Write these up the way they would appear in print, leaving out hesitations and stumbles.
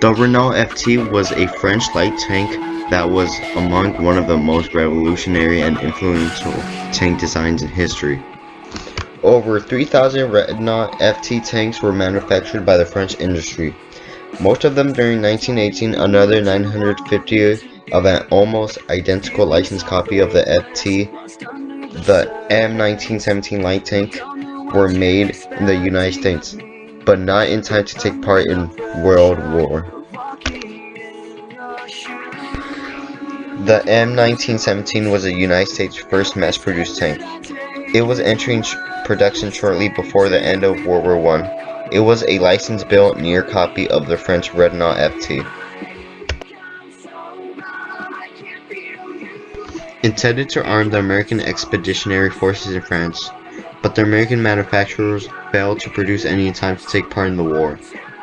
The Renault FT was a French light tank that was among one of the most revolutionary and influential tank designs in history. Over 3,000 Renault FT tanks were manufactured by the French industry, most of them during 1918. Another 950 of an almost identical licensed copy of the FT, the M1917 light tank, were made in the United States, but not in time to take part in World War. The M1917 was the United States' first mass-produced tank. It was entering production shortly before the end of World War I. It was a license-built near copy of the French Renault FT. Intended to arm the American Expeditionary Forces in France, but the American manufacturers failed to produce any in time to take part in the war.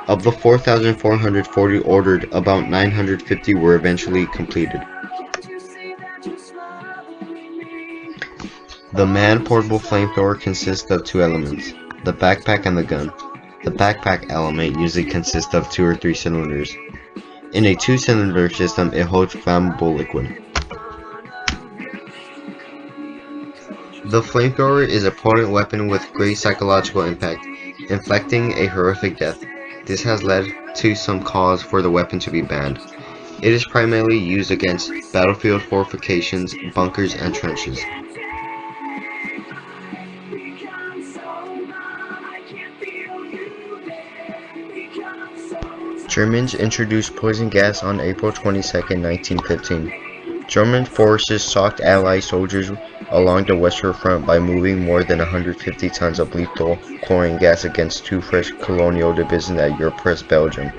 Of the 4,440 ordered, about 950 were eventually completed. The man-portable flamethrower consists of two elements, the backpack and the gun. The backpack element usually consists of 2 or 3 cylinders. In a 2-cylinder system, it holds flammable liquid. The flamethrower is a potent weapon with great psychological impact, inflicting a horrific death. This has led to some cause for the weapon to be banned. It is primarily used against battlefield fortifications, bunkers, and trenches. Germans introduced poison gas on April 22, 1915. German forces shocked Allied soldiers along the Western Front by moving more than 150 tons of lethal chlorine gas against 2 French colonial divisions at Ypres, Belgium.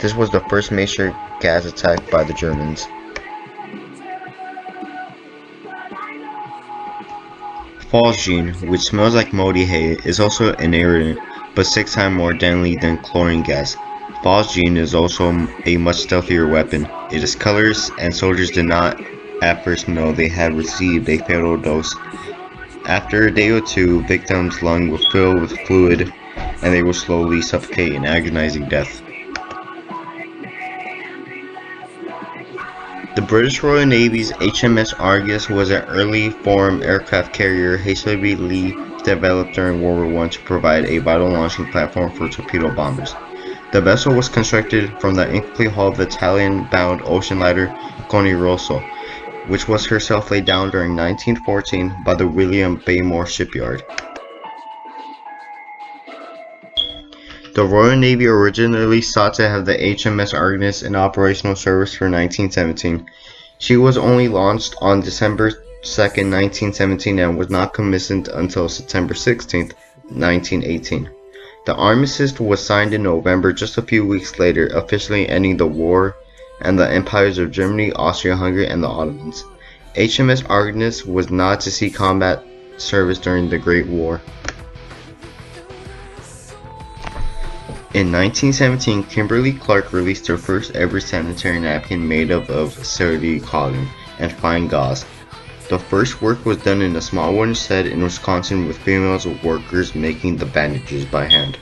This was the first major gas attack by the Germans. Phosgene, which smells like moldy hay, is also an irritant, but 6 times more deadly than chlorine gas. Phosgene is also a much stealthier weapon. It is colorless, and soldiers did not at first know they had received a fatal dose. After a day or two, victims' lungs were filled with fluid, and they would slowly suffocate in agonizing death. The British Royal Navy's HMS Argus was an early form aircraft carrier hastily developed during World War I to provide a vital launching platform for torpedo bombers. The vessel was constructed from the incomplete hull of the Italian-bound ocean liner Conte Rosso, which was herself laid down during 1914 by the William Baymore shipyard. The Royal Navy originally sought to have the HMS Argus in operational service for 1917. She was only launched on December 2, 1917 and was not commissioned until September 16, 1918. The armistice was signed in November, just a few weeks later, officially ending the war and the empires of Germany, Austria-Hungary, and the Ottomans. HMS Argus was not to see combat service during the Great War. In 1917, Kimberly-Clark released her first ever sanitary napkin made of Saudi cotton and fine gauze. The first work was done in a small wooden shed in Wisconsin with female workers making the bandages by hand.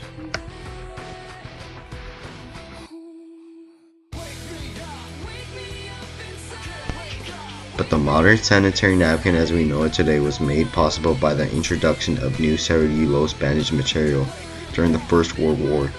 But the modern sanitary napkin as we know it today was made possible by the introduction of new cellulose bandage material during the First World War.